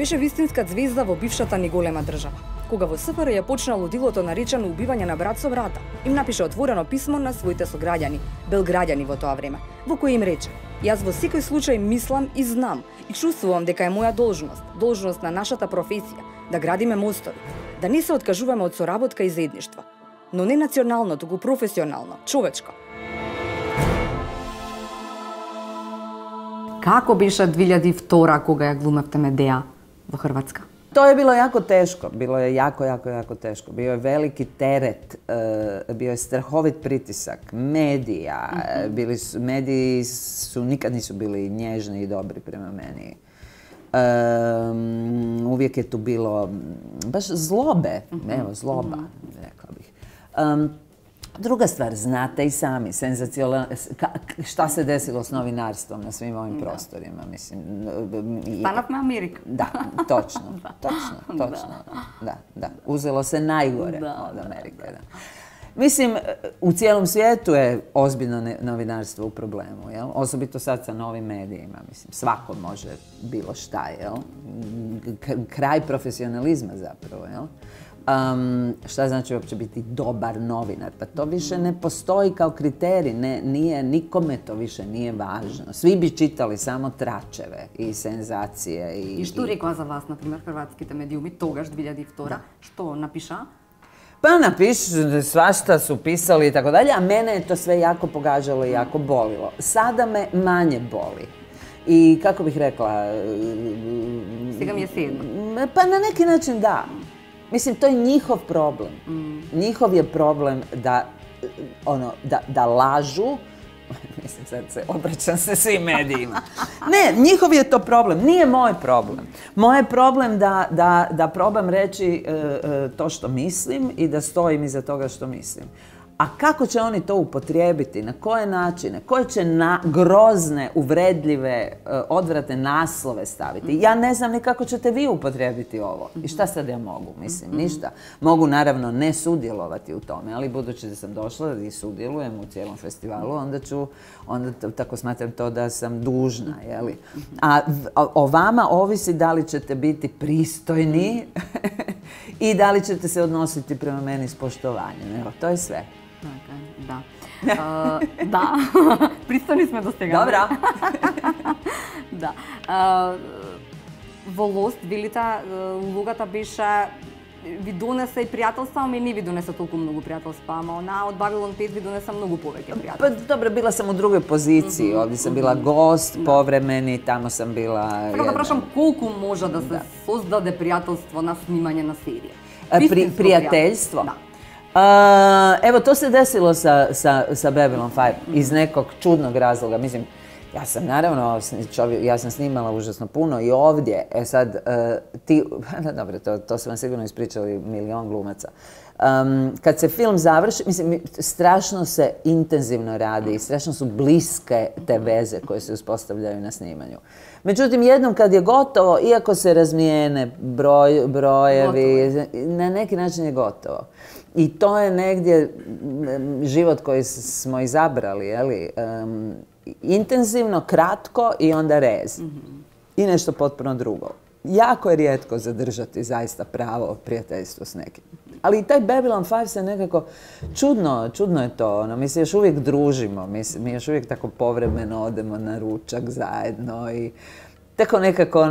Беше вистинска звезда во бившата ни голема држава. Кога во СФР ја почнало делото наречено убивање на брат со брата, им напиша отворено писмо на своите сограѓани, белграѓани во тоа време, во кој им рече: "Јас во секој случај мислам и знам и чувствувам дека е моја должност на нашата професија, да градиме мостови, да не се откажуваме од соработка и заедништво, но не национално, туку професионално, човечко." Како беше 2002 кога ја глумевте Медеја во Хрватска? To je bilo jako teško, bilo je jako teško. Bio je veliki teret, bio je strahovit pritisak medija. Mediji nikad nisu bili nježni i dobri prema meni. Uvijek je tu bilo baš zlobe, evo zloba, rekla bih. Druga stvar, znate i sami, šta se desilo s novinarstvom na svim ovim prostorima, mislim. Stanavme Amerika. Da, točno. Da. Uzelo se najgore od Amerike. Da. Mislim, u cijelom svijetu je ozbiljno novinarstvo u problemu, jel? Osobito sad sa novim medijima, mislim, svako može bilo šta, jel? Kraj profesionalizma zapravo, jel? Šta znači uopće biti dobar novinar? Pa to više ne postoji kao kriterij, nikome to više nije važno. Svi bi čitali samo tračeve i senzacije. I što rekla za vas, na primjer, hrvatskite medijumi, togaš 2002, što napiša? Pa napišu, svašta su pisali i tako dalje, a mene je to sve jako pogađalo i jako bolilo. Sada me manje boli. I kako bih rekla... Svega mi je sedno. Pa na neki način da. Mislim, to je njihov problem. Njihov je problem da lažu. Mislim, sad obraćam se svim medijima. Ne, njihov je to problem, nije moj problem. Moj je problem da probam reći to što mislim i da stojim iza toga što mislim. A kako će oni to upotrijebiti, na koje načine, koje će grozne, uvredljive, odvratne naslove staviti. Ja ne znam ni kako ćete vi upotrijebiti ovo. I šta sad ja mogu? Mislim, ništa. Mogu naravno ne sudjelovati u tome, ali budući da sam došla i sudjelujem u cijelom festivalu, onda tako smatram to da sam dužna, jeli? A o vama ovisi da li ćete biti pristojni i da li ćete se odnositi prema meni s poštovanjem. Evo, to je sve. Da. Da, pristojni sme do сега. Добра. Да. Во Лост, велите, улогата беше ви донесе и пријателства, ама и не ви донесе толку многу пријателства, ама она од Бабилон 5 ви донесе многу повеќе пријателства. Pa dobro, bila sam u drugoj poziciji, ovdje sam bila gost, povremeni, tamo sam bila... Така да прашам, колку може да се создаде пријателство на снимање на серија? Prijateljstvo? Da. Evo, to se desilo sa Babylon 5 iz nekog čudnog razloga. Mislim, ja sam naravno, ja sam snimala užasno puno i ovdje. Sad, dobro, to su vam sigurno ispričali milion glumaca. Kad se film završi, mislim, strašno se intenzivno radi i strašno su bliske te veze koje se uspostavljaju na snimanju. Međutim, jednom kad je gotovo, iako se razmijene brojevi, na neki način je gotovo. I to je negdje život koji smo izabrali, jeli? Intenzivno, kratko i onda rez. I nešto potpuno drugo. Jako je rijetko zadržati zaista pravo prijateljstvo s nekim. Ali i taj Babylon 5 se nekako, čudno je to, mi se još uvijek družimo, mi još uvijek tako povremeno odemo na ručak zajedno i tako nekako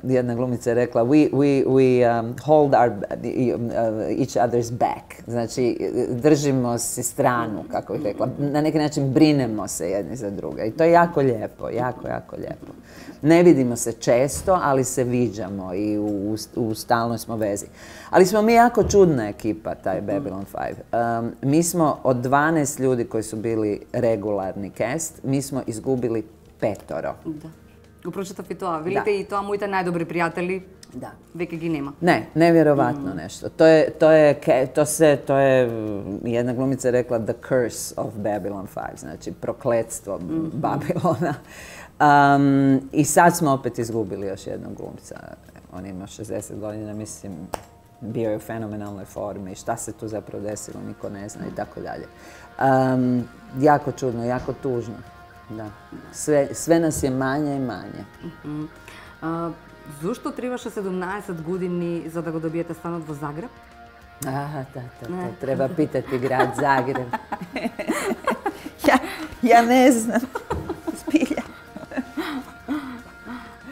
jedna glumica je rekla, we hold each other's back. Znači, držimo si stranu, kako bih rekla. Na neki način brinemo se jedni za druga. I to je jako lijepo, jako lijepo. Ne vidimo se često, ali se viđamo i u stalnoj smo vezi. Ali smo mi jako čudna ekipa, taj Babylon 5. Mi smo od 12 ljudi koji su bili regularni cast, mi smo izgubili 5. Da. Го прочитав и тоа. Велите и тоа моите најдобри пријатели, веќе ги нема. Ne, nevjerovatno nešto. To je, jedna glumica je rekla the curse of Babylon 5, znači prokletstvo Babilona. I sad smo opet izgubili još jednog glumca. On ima 60 godina, mislim, bio je u fenomenalnoj formi. Šta se tu zapravo desilo, niko ne zna i tako dalje. Jako čudno, jako tužno. Da. Sve nas je manje i manje. Зошто требаше 17 години за да го добиете станот во Загреб? To treba pitati grad Zagreb. Ja ne znam. Zbilja.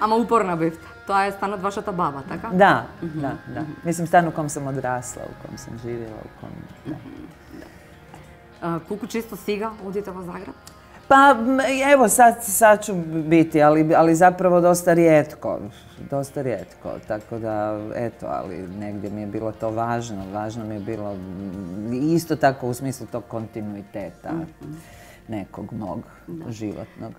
Ама упорна бевте. Тоа е станот вашата баба, така? Da. Mislim, stan u kom sam odrasla, u kom sam živjela, u kom... Колку често сега одите во Загреб? Pa evo sad ću biti, ali zapravo dosta rijetko, tako da eto, ali negdje mi je bilo to važno mi je bilo isto tako u smislu tog kontinuiteta nekog mog životnog.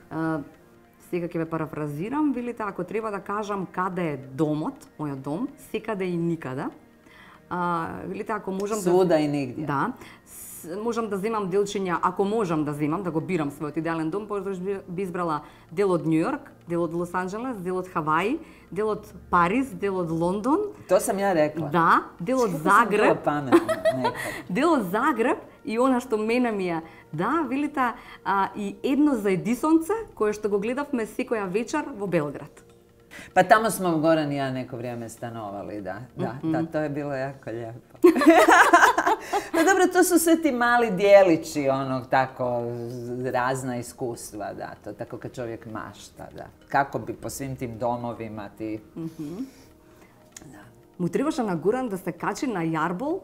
Сега ќе ве парафразирам, велите, ако треба да кажам каде е домот, мојот дом, секаде и никаде. Велите, ако можам Свуда и нигдje. Да. Можам да земам делчиња, ако можам да земам, да го бирам својот идеален дом, би избрала дел од Њу Јорк, дел од Лос Анџелес, дел од Хаваи, дел од Париз, дел од Лондон. To sam ja rekla. Да, дел од Загреб. Pametno, Дел од Загреб и она што мене ми е, да, велите, и едно за Едисонце, кое што го гледавме секоја вечер во Белград. Pa tamo smo Goran i ja neko vrijeme stanovali, da, to je bilo jako lijepo. Pa dobro, to su sve ti mali dijelići, tako razna iskustva, da, to tako kad čovjek mašta, da. Kako bi po svim tim domovima ti... Му требаше на Горан да се качи на јарбол,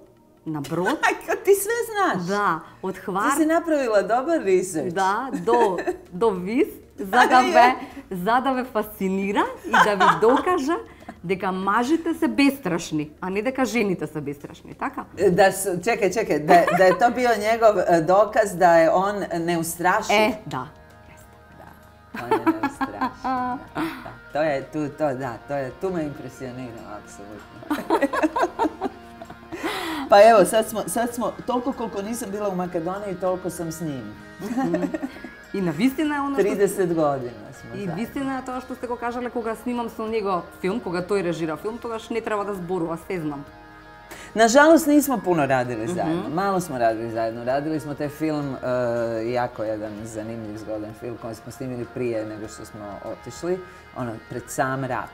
на брод. Ti sve znaš. Да, од Хвар. Ti si napravila dobar research. Да, до Вис, за да ве фасцинира и да ви докаже дека мажите се бестрашни, а не дека жените се бестрашни, така? Čekaj, da je to bio njegov dokaz da je on neustrašiv. Да. Da, on je neustrašiv. To je tu me impresionirao, apsolutno. Pa evo, sad smo, toliko koliko nisam bila u Makedoniji, toliko sam s njim. И на вистина е оно 30 godina smo И zajedno. вистина е тоа што сте го кажале кога снимам со него филм, кога тој режира филм, тогаш не треба да зборува, се знам. Nažalost nismo puno radili zajedno, malo smo radili zajedno. Radili smo taj film, jako jedan zanimljiv, zgodan film koji smo snimili prije nego što smo otišli, pred sam rat.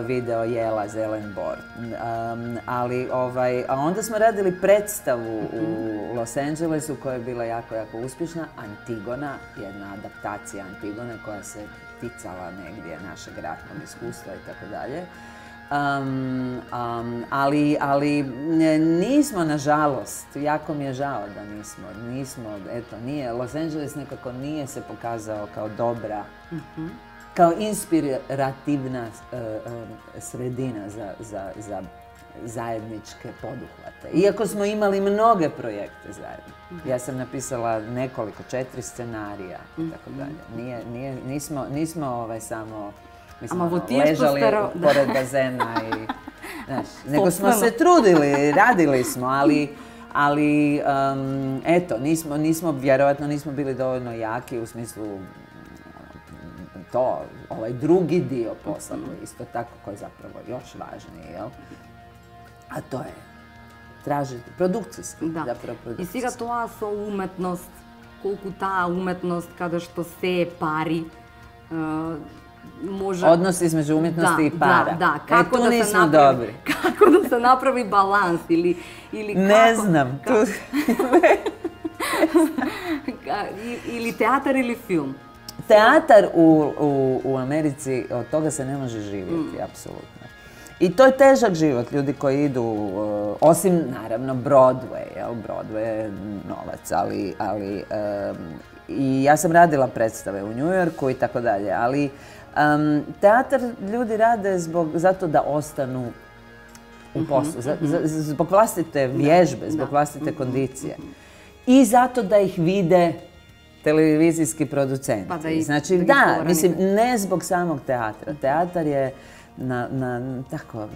Video Jela Zelenborg. A onda smo radili predstavu u Los Angelesu koja je bila jako, jako uspješna. Antigona, jedna adaptacija Antigone koja se ticala negdje našeg ratnog iskustva i tako dalje. Ali nismo, nažalost, jako mi je žao da nismo, eto, nije, Los Angeles nekako nije se pokazao kao dobra, kao inspirativna sredina za zajedničke poduhvate. Iako smo imali mnoge projekte zajedno. Ja sam napisala nekoliko, 4 scenarija i tako dalje. Nismo samo... Mi smo ležali pored bazena i... Nego smo se trudili, radili smo, ali eto, vjerovatno nismo bili dovoljno jaki u smislu ovaj drugi dio posla koji je isto tako, koji je zapravo još važniji, jel? A to je tražiti produkcijski, zapravo produkcijski. I сега тоа со уметност, колку таа уметност каде што се пари, може... Odnos između umjetnosti i para. Da, kako tu da nismo se napravi, dobri. Kako da se napravi balans ili ne znam. Ili teatar ili film. Teatar u Americi, od toga se ne može živjeti, apsolutno. I to je težak život, ljudi koji idu, osim naravno Broadway, jel? Broadway je novac, ali i ja sam radila predstave u New Yorku i tako dalje, ali teatar ljudi rade zato da ostanu u poslu, zbog vlastite vježbe, zbog vlastite kondicije i zato da ih vide televizijski producenti. Znači da, mislim, ne zbog samog teatra. Teatar je tako,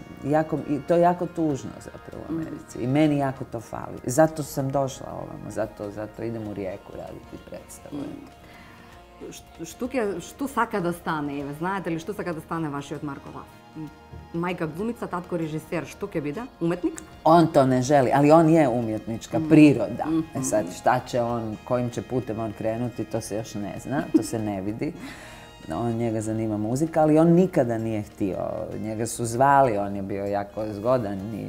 to je jako tužno zapravo u Americi i meni jako to fali. Zato sam došla ovamo, zato idem u Rijeku raditi predstavu. Што сака да стане, еве, знаете ли што сака да стане вашиот Марко Лав? Мајка глумица, татко режисер, што ќе биде? Уметник? On to ne želi, ali on je umjetnička priroda. Sad, šta će on, kojim će putem on krenuti, to se još ne zna, to se ne vidi. njega zanima muzika, ali on nikada nije htio. Njega su zvali, on je bio jako zgodan i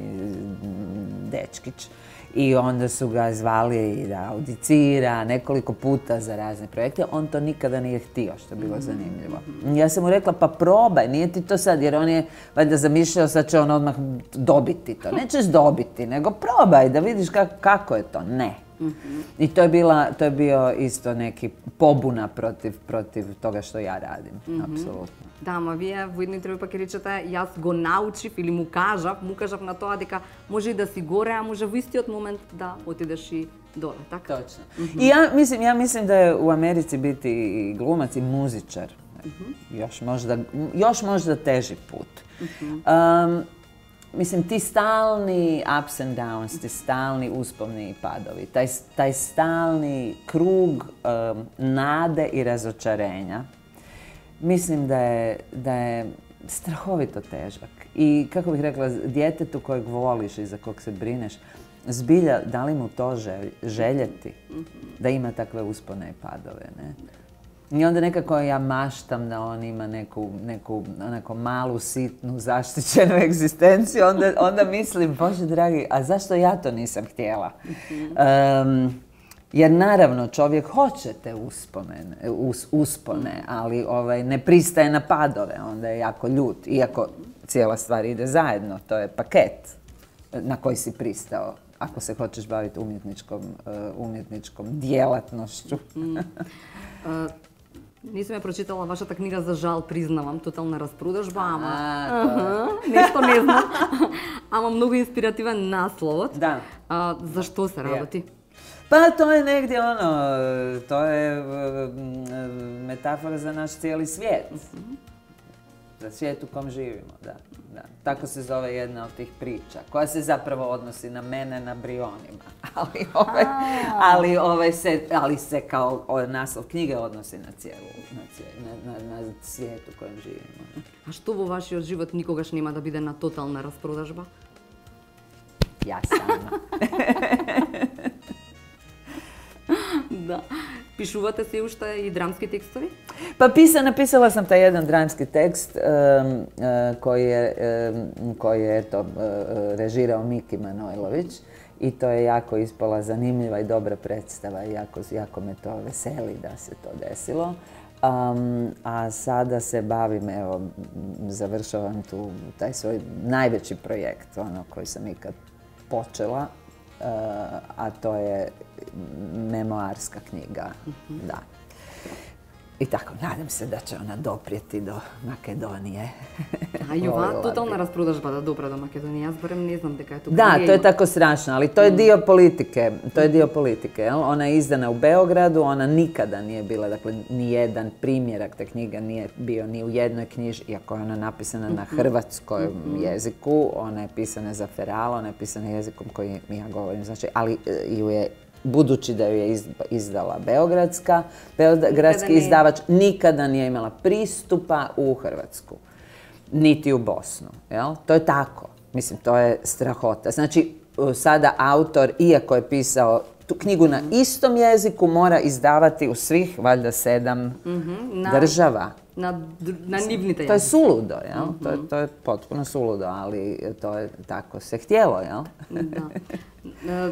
dečkić. I onda su ga zvali da audicira nekoliko puta za razne projekte. On to nikada nije htio, što je bilo zanimljivo. Ja sam mu rekla, pa probaj, nije ti to sad, jer on je valjda zamišljao sad će on odmah dobiti to. Nećeš dobiti, nego probaj da vidiš kako je to. Ne. I to je bio isto neki pobuna protiv toga što ja radim, apsolutno. Да, ама вие во едно интервју пак ќе речете, јас го научив или му кажав на тоа дека може и да си горе, а може во истиот момент да отидеш и доле, така? Točno. I ja mislim da je u Americi biti i glumac i muzičar još možda teži put. Mislim, ti stalni ups and downs, ti stalni usponi i padovi, taj stalni krug nade i razočarenja, mislim da je strahovito težak. I kako bih rekla, djetetu kojeg voliš i za kog se brineš, zbilja, da li mu to željeti da ima takve uspone i padove, ne? I onda nekako ja maštam da on ima neku onako malu, sitnu, zaštićenu egzistenciju, onda mislim, Bože dragi, a zašto ja to nisam htjela? Jer naravno čovjek hoće te uspone, ali ne pristaje na padove, onda je jako ljut, iako cijela stvar ide zajedno, to je paket na koji si pristao, ako se hoćeš baviti umjetničkom djelatnošću. Nisam ја прочитала вашата книга, за жал, признавам, тотална распродажба, ама нешто не знам. Ама многу инспиративен насловот. Да. За што се работи? Pa to je negdje to je metafora za naš cijeli svijet. Za svijet u kom živimo, da. Tako se zove jedna od tih priča, koja se zapravo odnosi na mene na Brionima. Ali se kao naslov knjige odnosi na svijet u kojem živimo. A što vo vašиот живот никогаш нема да биде на тотална распродажба? Ja sama. Да. Пишувате се уште и драмски текстови? Pa napisala sam taj jedan dramski tekst koji je režirao Miki Manojlović i to je jako ispala zanimljiva i dobra predstava i jako me to veseli da se to desilo. A sada se bavim, evo, završavam taj svoj najveći projekt, koji sam ikad počela, a to je memoarska knjiga, da. I tako, nadam se da će ona doprijeti do Makedonije. A i ova totalna rasprodažba da dopre do Makedonije, jaz barem ne znam deka je to. Da, to je tako strašno, ali to je dio politike. To je dio politike, jel? Ona je izdana u Beogradu, ona nikada nije bila, dakle, ni jedan primjerak te knjige nije bio ni u jednoj knjiži, iako je ona napisana na hrvatskom jeziku, ona je pisana za Ferala, ona je pisana jezikom koji ja govorim, znači, ali ju je, budući da ju je izdala beogradski izdavač, nikada nije imala pristupa u Hrvatsku, niti u Bosnu. Jel? To je tako. Mislim, to je strahota. Znači, sada autor, iako je pisao tu knjigu na istom jeziku, mora izdavati u svih, valjda, 7 država. Na nivните To je suludo, jel? To je potpuno suludo, ali to je tako se htjelo, jel? Da.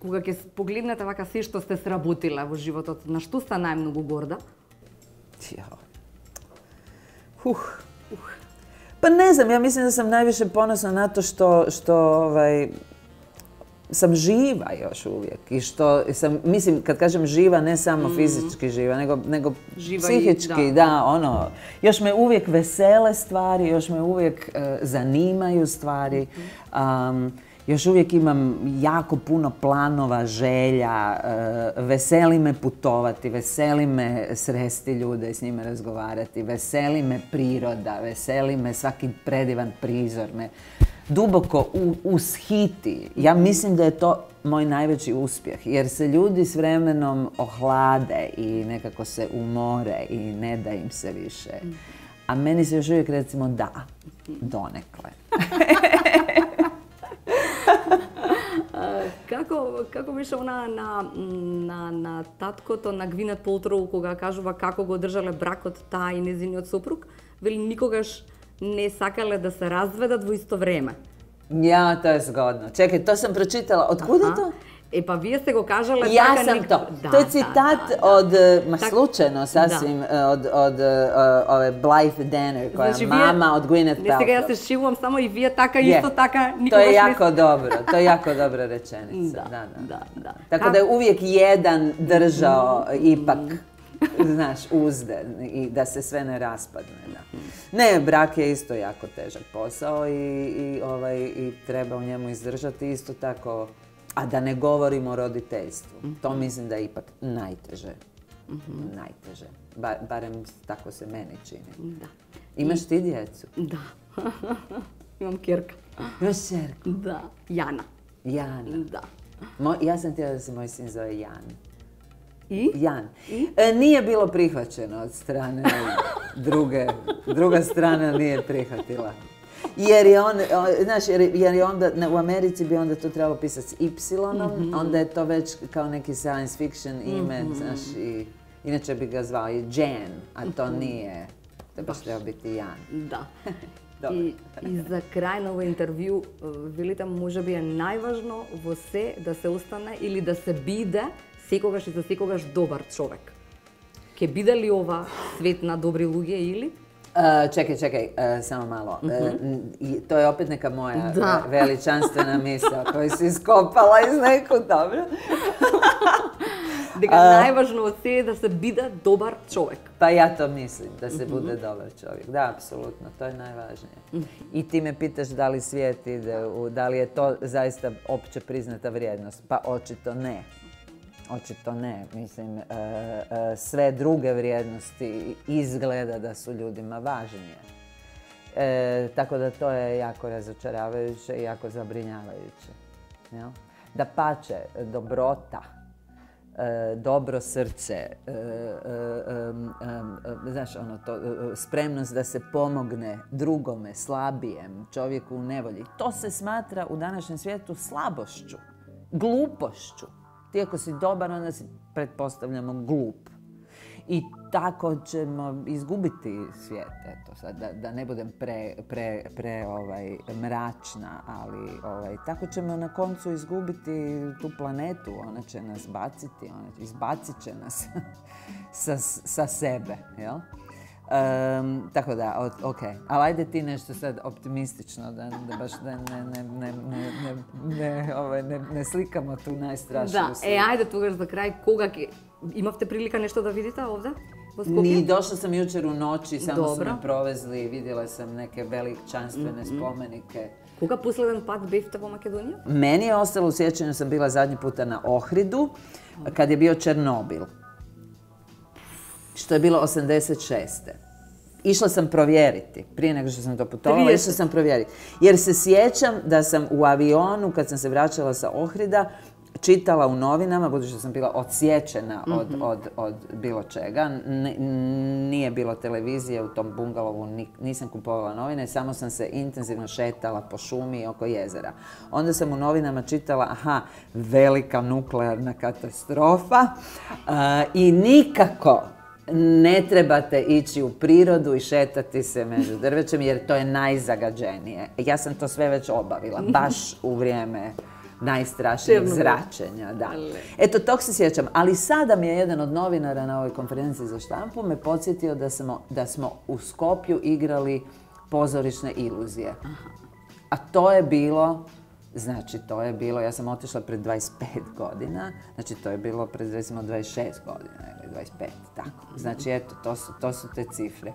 Кога ќе погледнете вака се што сте сработиле во животот, на што сте најмногу горда? Pa ne znam, ja mislim da sam najviše ponosna na to što sam živa još uvijek i što sam, mislim, kad kažem živa, ne samo fizički živa, nego psihički, da, još me uvijek vesele stvari, još me uvijek zanimaju stvari. Još uvijek imam jako puno planova, želja, veseli me putovati, veseli me sresti ljude i s njima razgovarati, veseli me priroda, veseli me svaki predivan prizor, me duboko ushiti. Ja mislim da je to moj najveći uspjeh, jer se ljudi s vremenom ohlade i nekako se umore i ne da im se više. A meni se još uvijek recimo da, donekle. Како како беше она на таткото на Гвинет Полтроу, кога кажува како го држале бракот таа и незиниот сопруг, вели никогаш не сакале да се разведат во исто време. Ja, to je zgodno. Čekaj, to sam pročitala. Od kuda to? E pa vi ste go kažale Ja така sam to. To je citat od, slučajno sasvim, od ove Blythe Danner, koja je mama od Gwyneth Paltrow. Сега ја се шивувам само и вие така исто така никогаш. To je jako dobro, to je jako dobra rečenica. Da. Tako da je uvijek jedan držao ipak, znaš, uzde i da se sve ne raspadne. Ne, brak je isto jako težak posao i treba u njemu izdržati isto tako. A da ne govorimo o roditeljstvu. To mislim da je ipak najteže. Najteže. Barem tako se meni čini. Da. Imaš ti djecu? Da. Imam kjerka. Imaš kjerku? Da. Jana. Jana. Da. Ja sam htjela da se moj sin zove Jan. I? Jan. Nije bilo prihvaćeno od strane druga strana nije prihvatila. Jer je on, znaš, jer je onda, u Americi bi onda to trebalo pisati s Y-om, onda je to već kao neki science fiction ime, znaš, i inače bi ga zvao i Jan, a to nije, to baš treba biti Jan. Da. И за крај на овој интервју, велите, може би е најважно во се да се остане или да се биде секогаш и за секогаш добар човек. Ке биде ли ова свет на добри луѓе или? Čekaj, samo malo. To je opet neka moja veličanstvena misao koju si iskopala iz neku, dobro? Дека најважно од се е да се биде добар човек. Pa ja to mislim, da se bude dobar čovjek. Da, apsolutno, to je najvažnije. I ti me pitaš da li svijet ide, da li je to zaista opće priznata vrijednost? Pa očito ne. Očito ne. Mislim, sve druge vrijednosti izgleda da su ljudima važnije. Tako da to je jako razočaravajuće i jako zabrinjavajuće. Dapače, dobrota, dobro srce, znaš, spremnost da se pomogne drugome, slabijem, čovjeku u nevolji. To se smatra u današnjem svijetu slabošću, glupošću. Ti ako si dobar, onda si, pretpostavljamo, glup. I tako ćemo izgubiti svijet, eto, sad, da ne budem mračna, ali tako ćemo na koncu izgubiti tu planetu, ona će nas baciti, izbacit će nas sa sebe, jel? Tako da, ok. Ali ajde ti nešto sad optimistično, da baš ne slikamo tu najstrašniju sliku. Da, ajde тогаш за крај, кога имавте прилика нешто да видите овде во Скопје? Došla sam jučer u noći, samo su me provezli i vidjela sam neke veličanstvene spomenike. Кога последен пат бевте во Македонија? Meni je ostalo u sjećanju, sam bila zadnji puta na Ohridu, kad je bio Černobil. Što je bilo 86. Išla sam provjeriti, prije nego što sam to putovala, išla sam provjeriti. Jer se sjećam da sam u avionu, kad sam se vraćala sa Ohrida, čitala u novinama, budući da sam bila odsječena od bilo čega. Nije bilo televizije u tom bungalovu, nisam kupovala novine, samo sam se intenzivno šetala po šumi oko jezera. Onda sam u novinama čitala, velika nuklearna katastrofa i nikako ne trebate ići u prirodu i šetati se među drvećem jer to je najzagađenije. Ja sam to sve već obavila, baš u vrijeme najstrašnijeg zračenja. Da. Eto, tog se sjećam. Ali sada mi je jedan od novinara na ovoj konferenciji za štampu me podsjetio da smo u Skopju igrali pozorišne iluzije. A to je bilo, ja sam otišla pred 25 godina, znači to je bilo pred recimo 26 godina ili 25, tako. Znači eto, to su te cifre.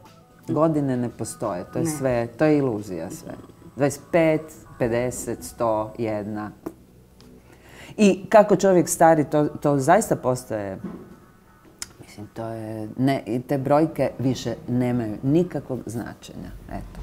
Godine ne postoje, to je sve, to je iluzija sve. 25, 50, 100, 1. I kako čovjek stari, to zaista postoje, mislim, to je, te brojke više nemaju nikakvog značenja, eto.